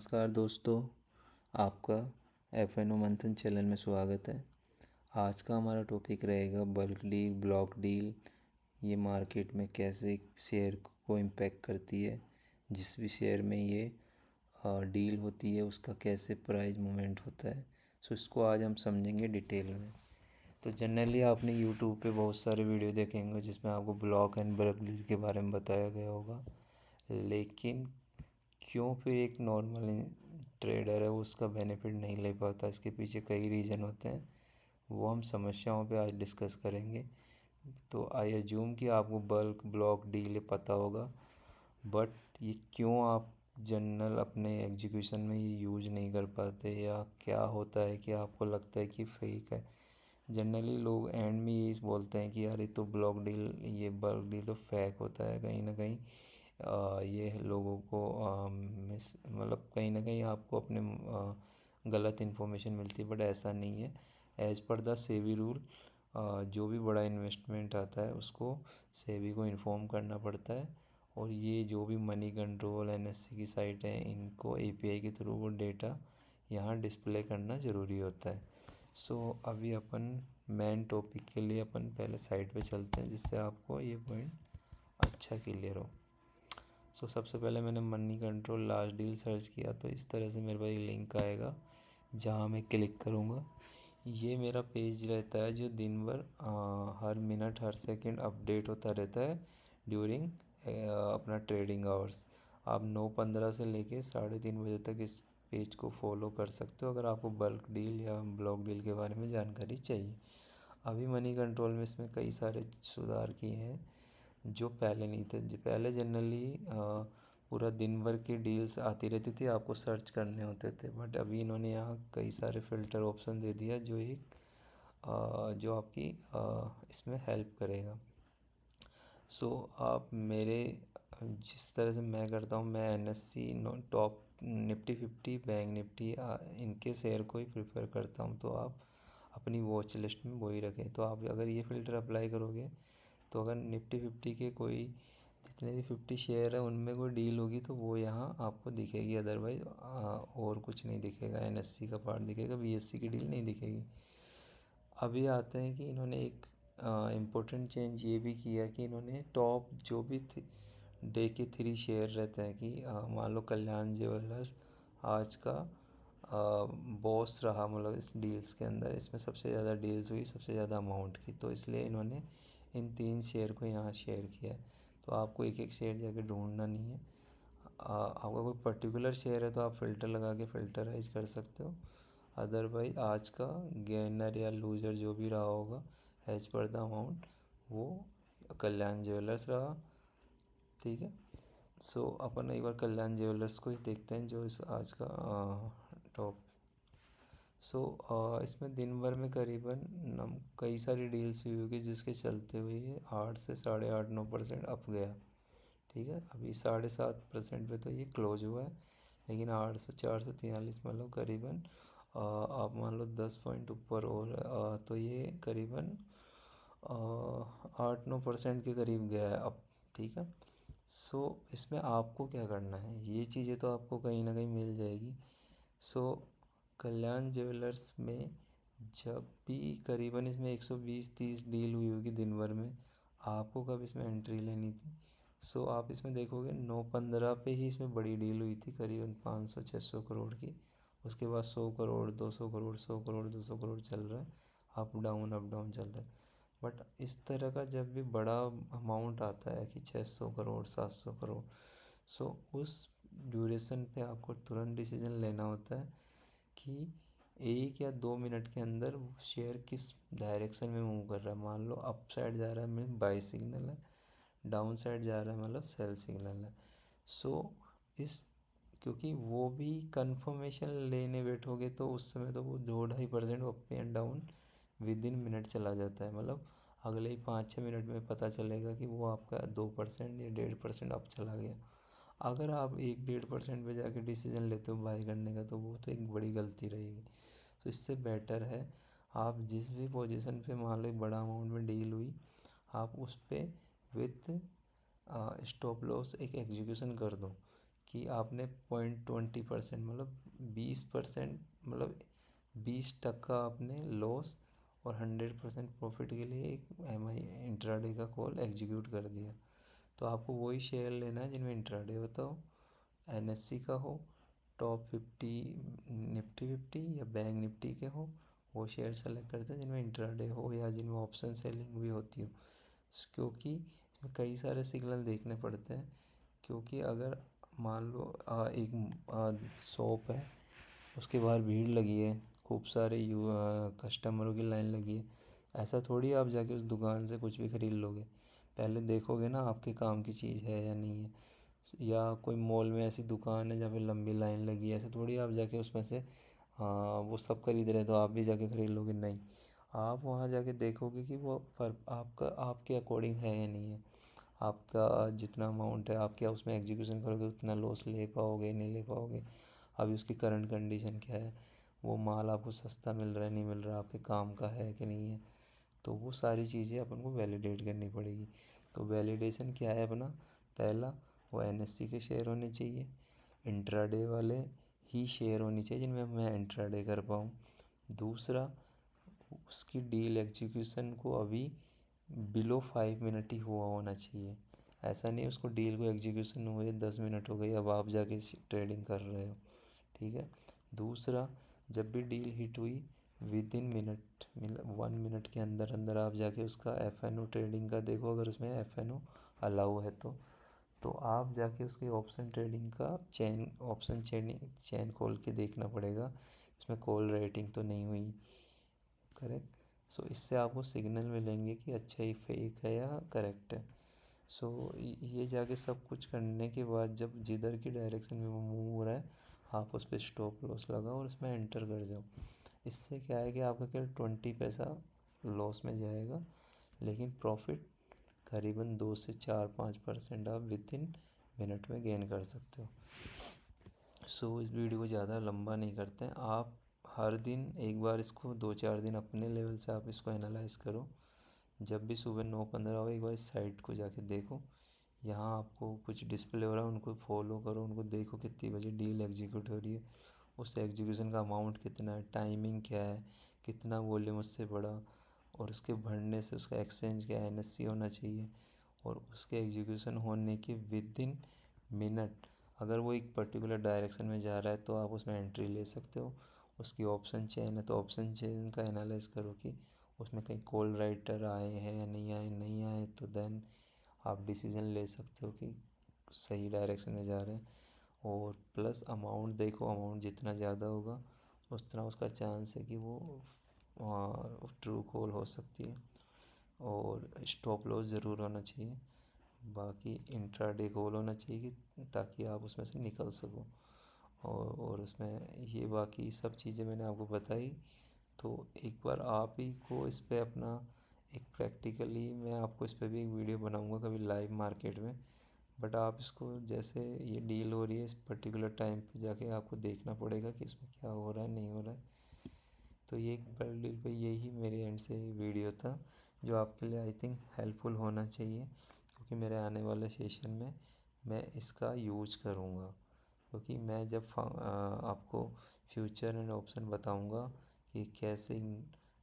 नमस्कार दोस्तों, आपका एफ.एन.ओ मंथन चैनल में स्वागत है। आज का हमारा टॉपिक रहेगा बल्क डील, ब्लॉक डील। ये मार्केट में कैसे शेयर को इम्पैक्ट करती है। जिस भी शेयर में ये डील होती है उसका कैसे प्राइस मूवमेंट होता है। सो इसको आज हम समझेंगे डिटेल में। तो जनरली आपने यूट्यूब पे बहुत सारे वीडियो देखे होंगे जिसमें आपको ब्लॉक एंड बल्क डील के बारे में बताया गया होगा, लेकिन क्यों फिर एक नॉर्मल ट्रेडर है वो उसका बेनिफिट नहीं ले पाता। इसके पीछे कई रीज़न होते हैं, वो हम समस्याओं पे आज डिस्कस करेंगे। तो आई एज्यूम कि आपको बल्क ब्लॉक डील पता होगा, बट ये क्यों आप जनरल अपने एग्जीक्यूशन में ये यूज नहीं कर पाते, या क्या होता है कि आपको लगता है कि फेक है। जनरली लोग एंड में ये बोलते हैं कि यार ये तो ब्लॉक डील, ये बल्क डील तो फेक होता है। कहीं ना कहीं ये लोगों को मिस मतलब कहीं ना कहीं आपको अपने गलत इन्फॉर्मेशन मिलती है, बट ऐसा नहीं है। As per the SEBI rule, जो भी बड़ा इन्वेस्टमेंट आता है उसको सेबी को इन्फॉर्म करना पड़ता है। और ये जो भी मनी कंट्रोल एनएससी की साइट है, इनको एपीआई के थ्रू वो डेटा यहाँ डिस्प्ले करना ज़रूरी होता है। सो अभी अपन मेन टॉपिक के लिए अपन पहले साइट पे चलते हैं, जिससे आपको ये पॉइंट अच्छा क्लियर हो। सबसे पहले मैंने money control last deal search किया, तो इस तरह से मेरे पास एक लिंक आएगा जहाँ मैं क्लिक करूँगा। ये मेरा पेज रहता है जो दिन भर हर मिनट हर सेकंड अपडेट होता रहता है ड्यूरिंग अपना ट्रेडिंग आवर्स। आप 9:15 से लेके 3:30 बजे तक इस पेज को फॉलो कर सकते हो अगर आपको बल्क डील या ब्लॉक डील के बारे में जानकारी चाहिए। अभी मनी कंट्रोल में इसमें कई सारे सुधार किए हैं जो पहले नहीं थे। पहले जनरली पूरा दिन भर की डील्स आती रहती थी, आपको सर्च करने होते थे, बट अभी इन्होंने यहाँ कई सारे फ़िल्टर ऑप्शन दे दिया जो जो आपकी इसमें हेल्प करेगा। आप मेरे जिस तरह से मैं करता हूँ, मैं NSC top Nifty 50 bank Nifty इनके शेयर को ही प्रेफर करता हूँ। तो आप अपनी वॉच लिस्ट में वही रखें। तो आप अगर ये फ़िल्टर अप्लाई करोगे तो अगर निफ्टी 50 के कोई जितने भी 50 शेयर है उनमें कोई डील होगी तो वो यहाँ आपको दिखेगी, अदरवाइज और कुछ नहीं दिखेगा। एनएससी का पार्ट दिखेगा, बीएससी की डील नहीं दिखेगी। अभी आते हैं कि इन्होंने एक इम्पोर्टेंट चेंज ये भी किया कि इन्होंने टॉप जो भी डे के 3 शेयर रहते हैं कि मान लो कल्याण ज्वेलर्स आज का बॉस रहा, मतलब इस डील्स के अंदर इसमें सबसे ज़्यादा डील्स हुई, सबसे ज़्यादा अमाउंट की, तो इसलिए इन्होंने इन 3 शेयर को यहाँ शेयर किया है। तो आपको एक एक शेयर जाके ढूंढना नहीं है। आपका कोई पर्टिकुलर शेयर है तो आप फ़िल्टर लगा के फ़िल्टराइज कर सकते हो। अदरवाइज आज का गेनर या लूजर जो भी रहा होगा एज पर द अमाउंट, वो कल्याण ज्वेलर्स रहा। ठीक है। अपन एक बार कल्याण ज्वेलर्स को ही देखते हैं जो इस आज का टॉप। इसमें दिन भर में करीबन कई सारी डील्स हुई होगी जिसके चलते हुए ये 8 से 8.5-9% अप गया। ठीक है, अभी 7.5% पे तो ये क्लोज हुआ है, लेकिन 80443 मतलब करीबन आप मान लो 10 पॉइंट ऊपर और तो ये करीबन 8-9% के करीब गया है अब। ठीक है। इसमें आपको क्या करना है, ये चीज़ें तो आपको कहीं ना कहीं मिल जाएगी। कल्याण ज्वेलर्स में जब भी करीबन इसमें 120-130 डील हुई होगी दिन भर में, आपको कब इसमें एंट्री लेनी थी। आप इसमें देखोगे 9:15 पे ही इसमें बड़ी डील हुई थी करीबन 500-600 करोड़ की। उसके बाद 100 करोड़ 200 करोड़ 100 करोड़ 200 करोड़ चल रहा है, अप डाउन चल रहा है। बट इस तरह का जब भी बड़ा अमाउंट आता है कि 600 करोड़ 700 करोड़, उस ड्यूरेशन पे आपको तुरंत डिसीजन लेना होता है कि 1 या 2 मिनट के अंदर शेयर किस डायरेक्शन में मूव कर रहा है। मान लो अप साइड जा रहा है मतलब बाई सिग्नल है, डाउन साइड जा रहा है मतलब सेल सिग्नल है। इस क्योंकि वो भी कंफर्मेशन लेने बैठोगे तो उस समय तो वो 2-2.5% up and down with in minute चला जाता है। मतलब अगले ही 5-6 मिनट में पता चलेगा कि वो आपका 2% या 1.5% अप चला गया। अगर आप 1-1.5% पे जाके डिसीजन लेते हो बाई करने का, तो वो तो एक बड़ी गलती रहेगी। इससे बेटर है आप जिस भी पोजीशन पे मान लो एक बड़ा अमाउंट में डील हुई, आप उस पर विथ स्टॉप लॉस एक एग्जीक्यूशन कर दो कि आपने 0.20% मतलब 20%, मतलब 20% आपने लॉस और 100% प्रॉफिट के लिए एक MI इंट्राडे का कॉल एग्जीक्यूट कर दिया। तो आपको वही शेयर लेना है जिनमें इंट्राडे होता हो, NSE का हो, टॉप 50 निफ्टी 50 या बैंक निफ्टी के हो, वो शेयर सेलेक्ट करते हैं जिनमें इंट्राडे हो या जिनमें ऑप्शन सेलिंग भी होती हो। क्योंकि इसमें कई सारे सिग्नल देखने पड़ते हैं। क्योंकि अगर मान लो एक शॉप है, उसके बाहर भीड़ लगी है, खूब सारे कस्टमरों की लाइन लगी है, ऐसा थोड़ी आप जाके उस दुकान से कुछ भी खरीद लोगे। पहले देखोगे ना आपके काम की चीज़ है या नहीं है। या कोई मॉल में ऐसी दुकान है जहाँ पे लंबी लाइन लगी है, ऐसे थोड़ी आप जाके उसमें से वो सब खरीद रहे तो आप भी जाके खरीद लोगे, नहीं। आप वहाँ जाके देखोगे कि वो पर आपका आपके अकॉर्डिंग है या नहीं है। आपका जितना अमाउंट है आप क्या उसमें एग्जीक्यूशन करोगे, उतना लॉस ले पाओगे नहीं ले पाओगे, अभी उसकी करंट कंडीशन क्या है, वो माल आपको सस्ता मिल रहा है नहीं मिल रहा, आपके काम का है कि नहीं है। तो वो सारी चीज़ें अपन को वैलिडेट करनी पड़ेगी। तो वैलिडेशन क्या है अपना, पहला वो NSE के शेयर होने चाहिए, इंट्राडे वाले ही शेयर होनी चाहिए जिनमें मैं इंट्राडे कर पाऊँ। दूसरा, उसकी डील एग्जीक्यूशन को अभी बिलो 5 मिनट ही हुआ होना चाहिए। ऐसा नहीं उसको डील को एग्जीक्यूशन हुए 10 मिनट हो गई अब आप जाके ट्रेडिंग कर रहे हो, ठीक है। दूसरा, जब भी डील हिट हुई विद इन मिनट, मतलब 1 मिनट के अंदर अंदर आप जाके उसका FNO ट्रेडिंग का देखो, अगर उसमें FNO अलाउ है तो आप जाके उसके ऑप्शन ट्रेडिंग का चैन खोल के देखना पड़ेगा इसमें कॉल रेटिंग तो नहीं हुई, करेक्ट। सो इससे आपको सिग्नल मिलेंगे कि अच्छा ही फेक है या करेक्ट है। सो ये जाके सब कुछ करने के बाद जब जिधर की डायरेक्शन में वो मूव हो रहा है आप उस पर स्टॉप लॉस लगाओ और उसमें एंटर कर जाओ। इससे क्या है कि आपका केवल 20 पैसा लॉस में जाएगा, लेकिन प्रॉफिट करीबन 2 से 4-5% आप विद इन मिनट में गेन कर सकते हो। सो इस वीडियो को ज़्यादा लंबा नहीं करते हैं, आप हर दिन एक बार इसको 2-4 दिन अपने लेवल से आप इसको एनालाइज करो। जब भी सुबह 9:15 हो एक बार इस साइट को जाके देखो, यहाँ आपको कुछ डिस्प्ले हो रहा है उनको फॉलो करो, उनको देखो कितनी बजे डील एग्जीक्यूट हो रही है, उस एग्जीक्यूशन का अमाउंट कितना है, टाइमिंग क्या है, कितना वॉल्यूम उससे बढ़ा, और उसके बढ़ने से उसका एक्सचेंज क्या है, NSE होना चाहिए। और उसके एग्जीक्यूशन होने के विद इन मिनट अगर वो एक पर्टिकुलर डायरेक्शन में जा रहा है तो आप उसमें एंट्री ले सकते हो। उसकी ऑप्शन चेन है तो ऑप्शन चेन का एनालाइज करो कि उसमें कहीं कॉल राइटर आए हैं या नहीं आए, नहीं आए तो देन आप डिसीज़न ले सकते हो कि सही डायरेक्शन में जा रहे हैं। और प्लस अमाउंट देखो, अमाउंट जितना ज़्यादा होगा उतना उसका चांस है कि वो ट्रू कॉल हो सकती है। और स्टॉप लॉस ज़रूर होना चाहिए। बाकी इंट्राडे कॉल होना चाहिए ताकि आप उसमें से निकल सको। और उसमें ये बाकी सब चीज़ें मैंने आपको बताई। तो एक बार आप ही को इस पे अपना एक प्रैक्टिकली मैं आपको इस पे भी एक वीडियो बनाऊंगा कभी लाइव मार्केट में। बट आप इसको जैसे ये डील हो रही है इस पर्टिकुलर टाइम पे जाके आपको देखना पड़ेगा कि इसमें क्या हो रहा है नहीं हो रहा है। तो ये एक बड़ी डील पे यही मेरे एंड से वीडियो था जो आपके लिए आई थिंक हेल्पफुल होना चाहिए, क्योंकि मेरे आने वाले सेशन में मैं इसका यूज करूँगा। क्योंकि मैं जब आपको फ्यूचर एंड ऑप्शन बताऊँगा कि कैसे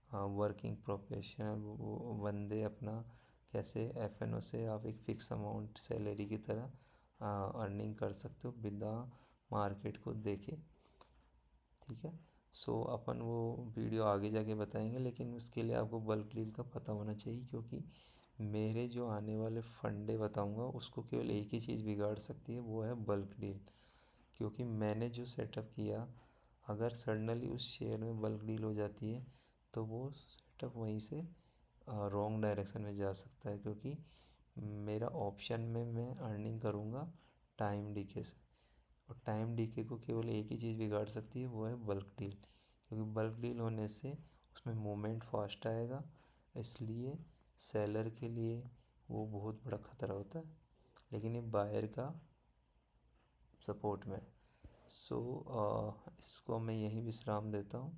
वर्किंग प्रोफेशनल बंदे अपना कैसे FNO से आप एक फ़िक्स अमाउंट सैलरी की तरह अर्निंग कर सकते हो बिना मार्केट को देखे, ठीक है। सो अपन वो वीडियो आगे जाके बताएंगे, लेकिन उसके लिए आपको बल्क डील का पता होना चाहिए। क्योंकि मेरे जो आने वाले फंडे बताऊंगा उसको केवल एक ही चीज़ बिगाड़ सकती है, वो है बल्क डील। क्योंकि मैंने जो सेटअप किया अगर सडनली उस शेयर में बल्क डील हो जाती है तो वो सेटअप वहीं से रॉन्ग डायरेक्शन में जा सकता है। क्योंकि मेरा ऑप्शन में मैं अर्निंग करूँगा टाइम डीके से, और टाइम डीके को केवल एक ही चीज़ बिगाड़ सकती है, वो है बल्क डील। क्योंकि बल्क डील होने से उसमें मूवमेंट फास्ट आएगा, इसलिए सेलर के लिए वो बहुत बड़ा खतरा होता है, लेकिन ये बायर का सपोर्ट में। सो इसको मैं यही विश्राम देता हूँ।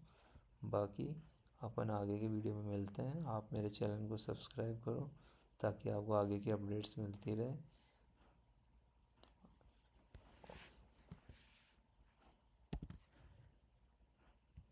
बाकी अपन आगे के वीडियो में मिलते हैं। आप मेरे चैनल को सब्सक्राइब करो ताकि आपको आगे की अपडेट्स मिलती रहे।